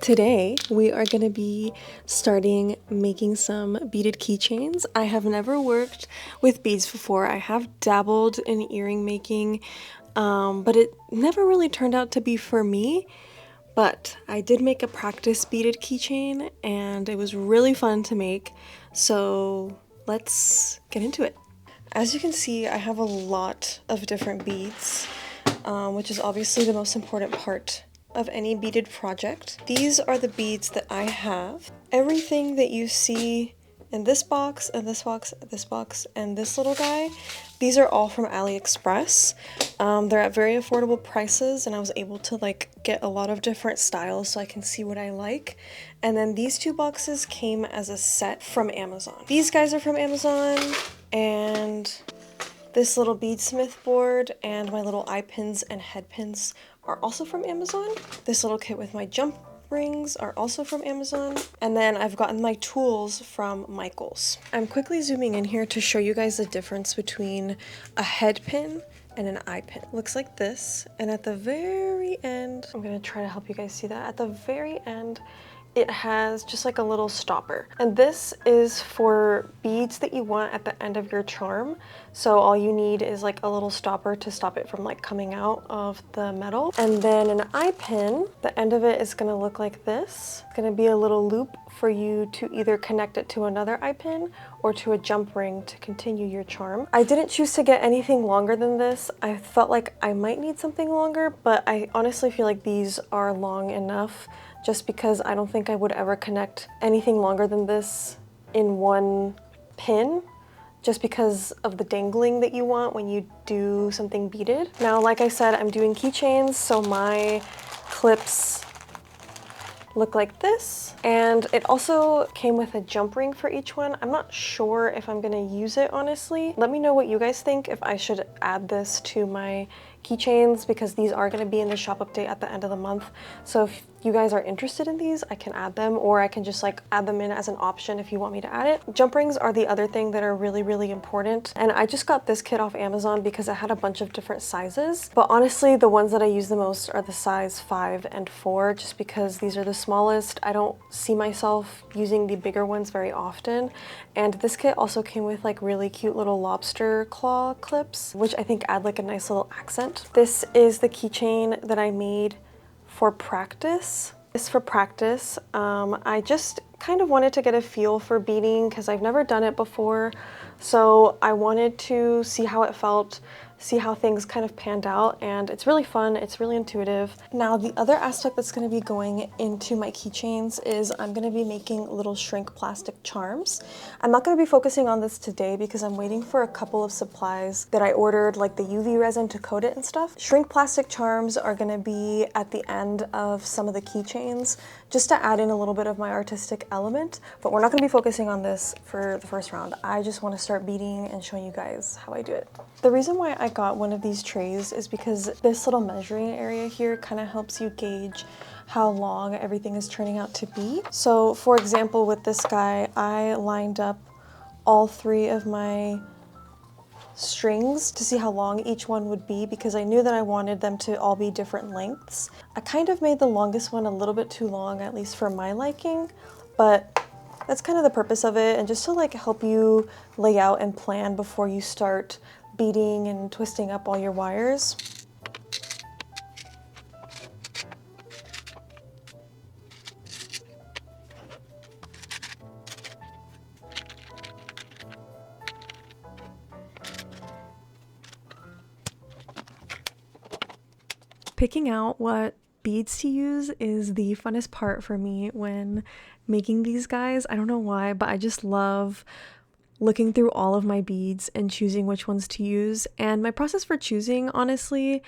Today, we are going to be starting making some beaded keychains. I have never worked with beads before. I have dabbled in earring making, but it never really turned out to be for me. But I did make a practice beaded keychain, and it was really fun to make. So let's get into it. As you can see, I have a lot of different beads, which is obviously the most important part of any beaded project. These are the beads that I have. Everything that you see in this box, and this box, this box, and this little guy, these are all from AliExpress. They're at very affordable prices, and I was able to get a lot of different styles so I can see what I like. And then these two boxes came as a set from Amazon. These guys are from Amazon, and this little beadsmith board and my little eye pins and head pins are also from Amazon. This little kit with my jump rings are also from Amazon. And then I've gotten my tools from Michaels. I'm quickly zooming in here to show you guys the difference between a head pin and an eye pin. It looks like this. And at the very end, I'm gonna try to help you guys see that. At the very end, it has just like a little stopper. And this is for beads that you want at the end of your charm. So all you need is like a little stopper to stop it from coming out of the metal. And then an eye pin, the end of it is gonna look like this. It's gonna be a little loop for you to either connect it to another eye pin or to a jump ring to continue your charm. I didn't choose to get anything longer than this. I felt like I might need something longer, but I honestly feel like these are long enough, just because I don't think I would ever connect anything longer than this in one pin, just because of the dangling that you want when you do something beaded. Now, like I said, I'm doing keychains, so my clips look like this. And it also came with a jump ring for each one. I'm not sure if I'm gonna use it, honestly. Let me know what you guys think, if I should add this to my keychains, because these are going to be in the shop update at the end of the month. So if you guys are interested in these, I can add them, or I can just add them in as an option if you want me to add it. Jump rings are the other thing that are really, really important. And I just got this kit off Amazon because it had a bunch of different sizes. But honestly, the ones that I use the most are the size 5 and 4, just because these are the smallest. I don't see myself using the bigger ones very often. And this kit also came with really cute little lobster claw clips, which I think add a nice little accent. This is the keychain that I made for practice. I just kind of wanted to get a feel for beading because I've never done it before. So I wanted to see how it felt, see how things kind of panned out, and it's really fun, it's really intuitive. Now, the other aspect that's going to be going into my keychains is I'm going to be making little shrink plastic charms. I'm not going to be focusing on this today because I'm waiting for a couple of supplies that I ordered, like the UV resin to coat it and stuff. Shrink plastic charms are going to be at the end of some of the keychains, just to add in a little bit of my artistic element, but we're not going to be focusing on this for the first round. I just want to start beading and showing you guys how I do it. The reason why I got one of these trays is because this little measuring area here kind of helps you gauge how long everything is turning out to be. So for example, with this guy, I lined up all 3 of my strings to see how long each one would be, because I knew that I wanted them to all be different lengths. I kind of made the longest one a little bit too long, at least for my liking, but that's kind of the purpose of it, and just to help you lay out and plan before you start beading and twisting up all your wires. Picking out what beads to use is the funnest part for me when making these guys. I don't know why, but I just love looking through all of my beads and choosing which ones to use. And my process for choosing, honestly,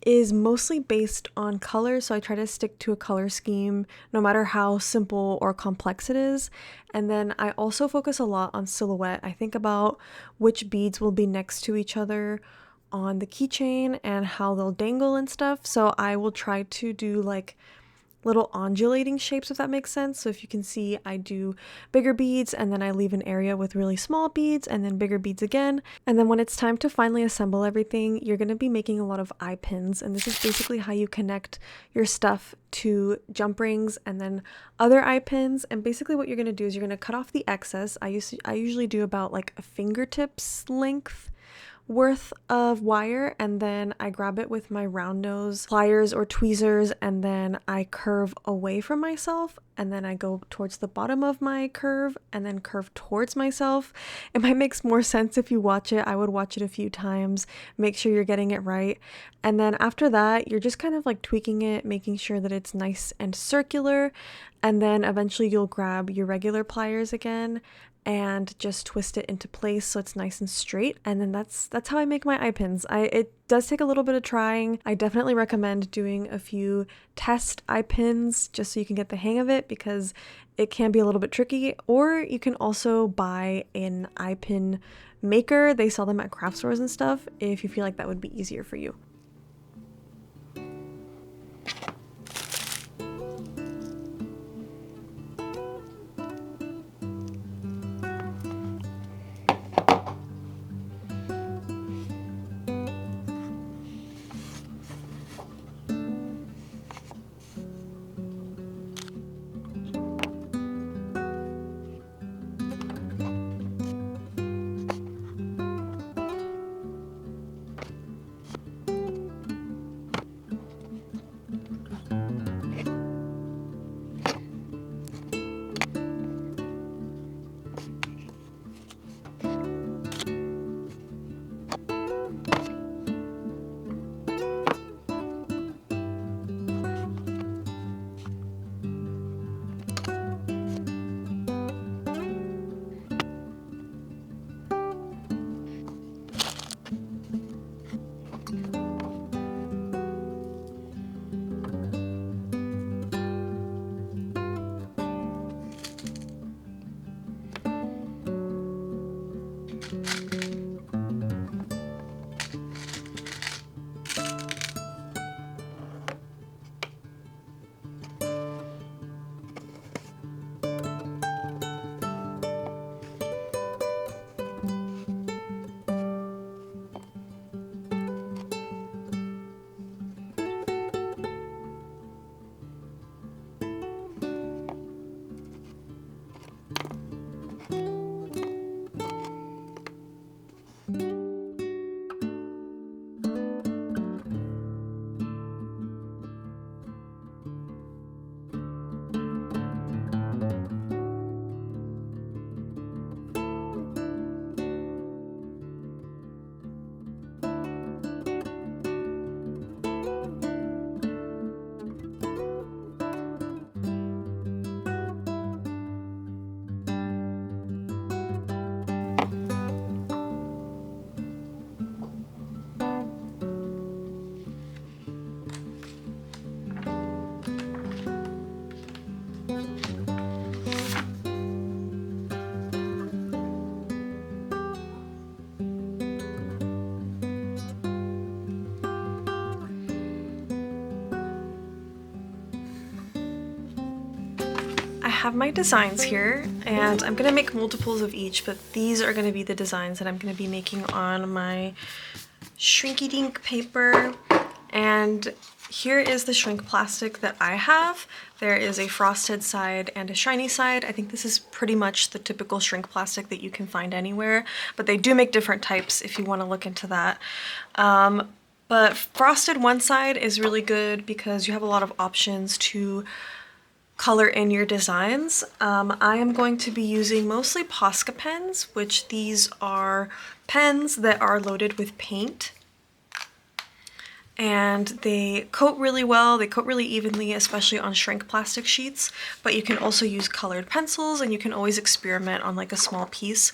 is mostly based on color. So I try to stick to a color scheme, no matter how simple or complex it is. And then I also focus a lot on silhouette. I think about which beads will be next to each other on the keychain and how they'll dangle and stuff. So I will try to do little undulating shapes, if that makes sense. So if you can see, I do bigger beads and then I leave an area with really small beads and then bigger beads again. And then when it's time to finally assemble everything, you're going to be making a lot of eye pins. And this is basically how you connect your stuff to jump rings and then other eye pins. And basically what you're going to do is you're going to cut off the excess. I usually do about like a fingertips length worth of wire, and then I grab it with my round nose pliers or tweezers, and then I curve away from myself, and then I go towards the bottom of my curve and then curve towards myself. It might make more sense if you watch it. I would watch it a few times, make sure you're getting it right. And then after that, you're just kind of like tweaking it, making sure that it's nice and circular. And then eventually you'll grab your regular pliers again and just twist it into place so it's nice and straight. And then that's how I make my eye pins. It does take a little bit of trying. I definitely recommend doing a few test eye pins just so you can get the hang of it, because it can be a little bit tricky. Or you can also buy an eye pin maker. They sell them at craft stores and stuff if you feel like that would be easier for you. I have my designs here, and I'm gonna make multiples of each, but these are gonna be the designs that I'm gonna be making on my shrinky dink paper. And here is the shrink plastic that I have. There is a frosted side and a shiny side. I think this is pretty much the typical shrink plastic that you can find anywhere, but they do make different types if you want to look into that. But frosted one side is really good because you have a lot of options to color in your designs. I am going to be using mostly Posca pens, which these are pens that are loaded with paint. And they coat really well, they coat really evenly, especially on shrink plastic sheets, but you can also use colored pencils, and you can always experiment on like a small piece.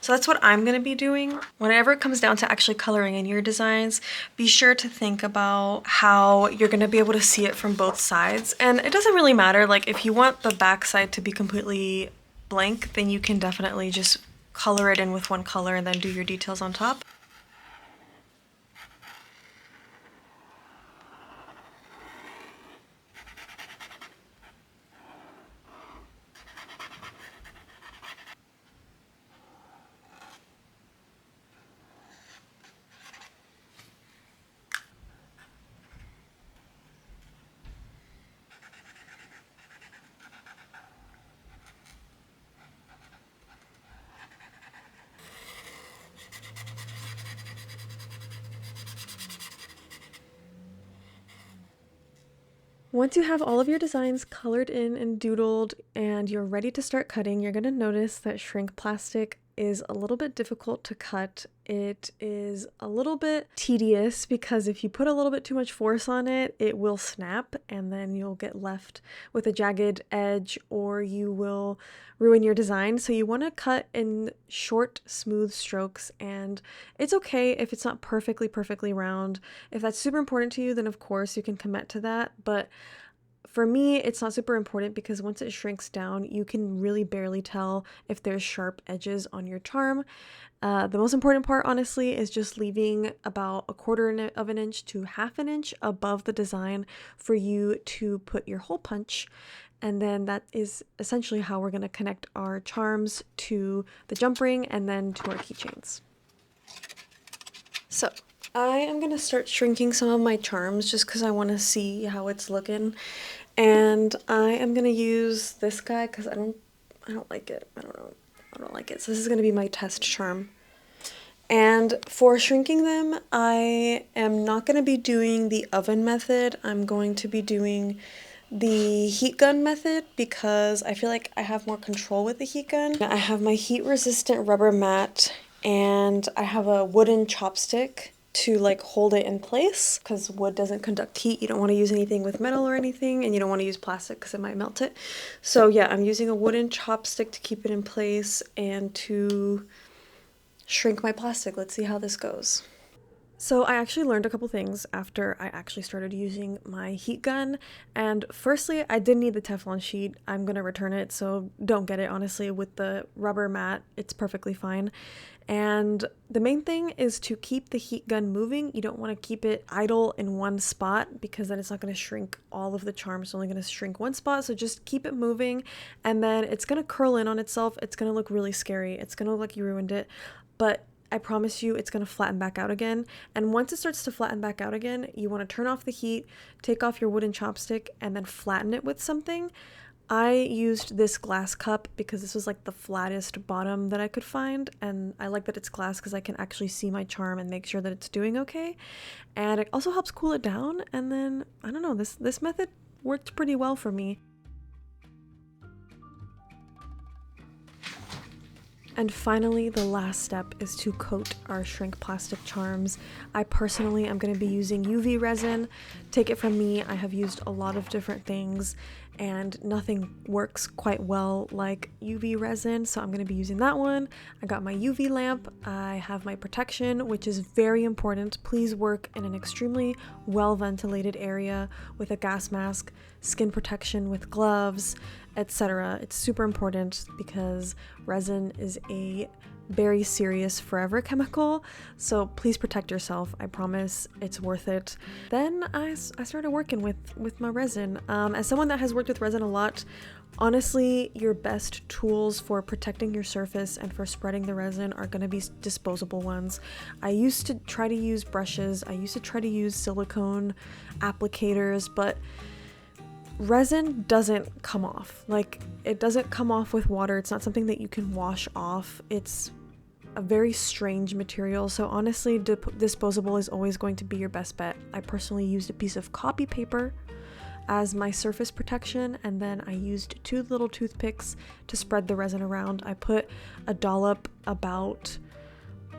So that's what I'm gonna be doing. Whenever it comes down to actually coloring in your designs, be sure to think about how you're gonna be able to see it from both sides. And it doesn't really matter, like if you want the back side to be completely blank, then you can definitely just color it in with one color and then do your details on top. Once you have all of your designs colored in and doodled and you're ready to start cutting, you're going to notice that shrink plastic is a little bit difficult to cut. It is a little bit tedious because if you put a little bit too much force on it, it will snap and then you'll get left with a jagged edge or you will ruin your design. So you want to cut in short, smooth strokes, and it's okay if it's not perfectly round. If that's super important to you, then of course you can commit to that, but for me, it's not super important because once it shrinks down, you can really barely tell if there's sharp edges on your charm. The most important part, honestly, is just leaving about a quarter of an inch to half an inch above the design for you to put your hole punch. And then that is essentially how we're going to connect our charms to the jump ring and then to our keychains. So I am going to start shrinking some of my charms just because I want to see how it's looking. And I am going to use this guy because I don't like it. I don't like it. So this is going to be my test charm. And for shrinking them, I am not going to be doing the oven method. I'm going to be doing the heat gun method because I feel like I have more control with the heat gun. I have my heat resistant rubber mat and I have a wooden chopstick to like hold it in place because wood doesn't conduct heat. You don't want to use anything with metal or anything, and you don't want to use plastic because it might melt it. So yeah, I'm using a wooden chopstick to keep it in place and to shrink my plastic. Let's see how this goes. So I actually learned a couple things after I actually started using my heat gun. And firstly, I did need the Teflon sheet. I'm gonna return it, so don't get it, honestly. With the rubber mat, it's perfectly fine. And the main thing is to keep the heat gun moving. You don't want to keep it idle in one spot because then it's not going to shrink all of the charms. It's only going to shrink one spot. So just keep it moving and then it's going to curl in on itself. It's going to look really scary. It's going to look like you ruined it. But I promise you it's going to flatten back out again. And once it starts to flatten back out again, you want to turn off the heat, take off your wooden chopstick, and then flatten it with something. I used this glass cup because this was like the flattest bottom that I could find, and I like that it's glass because I can actually see my charm and make sure that it's doing okay. And it also helps cool it down, and then I don't know, this method worked pretty well for me. And finally, the last step is to coat our shrink plastic charms. I personally am going to be using UV resin. Take it from me, I have used a lot of different things and nothing works quite well like UV resin, so I'm going to be using that one. I got my UV lamp, I have my protection, which is very important. Please work in an extremely well ventilated area with a gas mask, skin protection with gloves, etc. It's super important because resin is a very serious forever chemical, so please protect yourself. I promise it's worth it. Then I started working with my resin. As someone that has worked with resin a lot, honestly, your best tools for protecting your surface and for spreading the resin are going to be disposable ones. I used to try to use brushes, I used to try to use silicone applicators, but resin doesn't come off. Like, it doesn't come off with water. It's not something that you can wash off. It's a very strange material, so honestly, disposable is always going to be your best bet. I personally used a piece of copy paper as my surface protection, and then I used 2 little toothpicks to spread the resin around. I put a dollop about,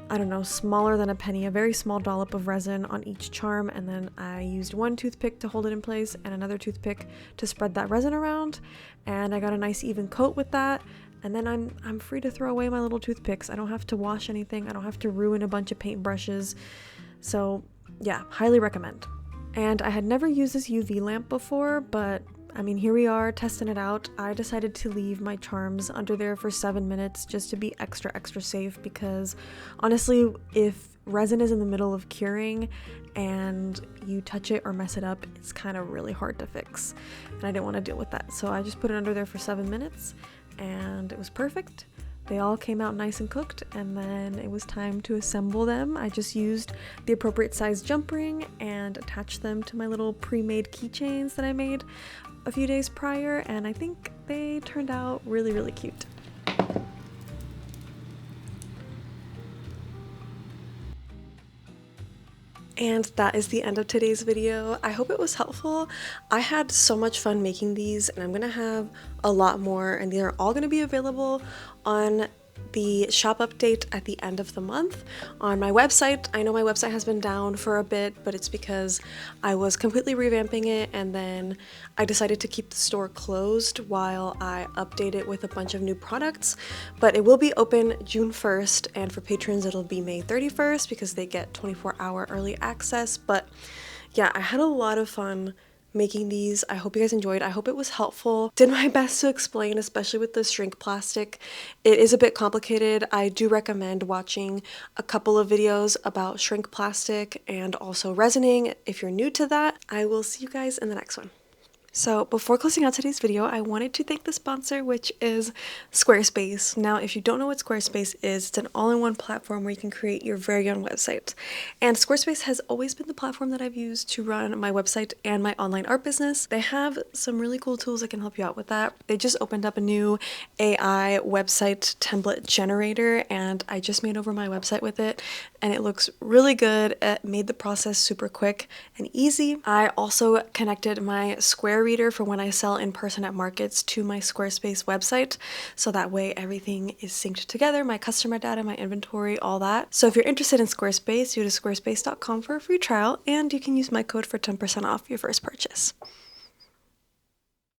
I don't know, smaller than a penny, a very small dollop of resin on each charm, and then I used 1 toothpick to hold it in place and another toothpick to spread that resin around, and I got a nice even coat with that. And then I'm free to throw away my little toothpicks. I don't have to wash anything. I don't have to ruin a bunch of paintbrushes. So yeah, highly recommend. And I had never used this UV lamp before, but I mean, here we are testing it out. I decided to leave my charms under there for 7 minutes just to be extra safe, because honestly, if resin is in the middle of curing and you touch it or mess it up, it's kind of really hard to fix. And I didn't want to deal with that. So I just put it under there for 7 minutes. And it was perfect. They all came out nice and cooked, and then it was time to assemble them. I just used the appropriate size jump ring and attached them to my little pre-made keychains that I made a few days prior, and I think they turned out really cute. And that is the end of today's video. I hope it was helpful. I had so much fun making these, and I'm gonna have a lot more, and they're all gonna be available on the shop update at the end of the month on my website. I know my website has been down for a bit, but it's because I was completely revamping it, and then I decided to keep the store closed while I update it with a bunch of new products. But it will be open June 1st, and for patrons it'll be May 31st because they get 24-hour early access. But yeah, I had a lot of fun making these. I hope you guys enjoyed. I hope it was helpful. Did my best to explain, especially with the shrink plastic. It is a bit complicated. I do recommend watching a couple of videos about shrink plastic and also resining if you're new to that. I will see you guys in the next one. So before closing out today's video, I wanted to thank the sponsor, which is Squarespace. Now, if you don't know what Squarespace is, it's an all-in-one platform where you can create your very own website. And Squarespace has always been the platform that I've used to run my website and my online art business. They have some really cool tools that can help you out with that. They just opened up a new AI website template generator, and I just made over my website with it, and it looks really good. It made the process super quick and easy. I also connected my Square Reader for when I sell in person at markets to my Squarespace website, so that way everything is synced together, my customer data, my inventory, all that. So if you're interested in Squarespace, go to squarespace.com for a free trial, and you can use my code for 10% off your first purchase.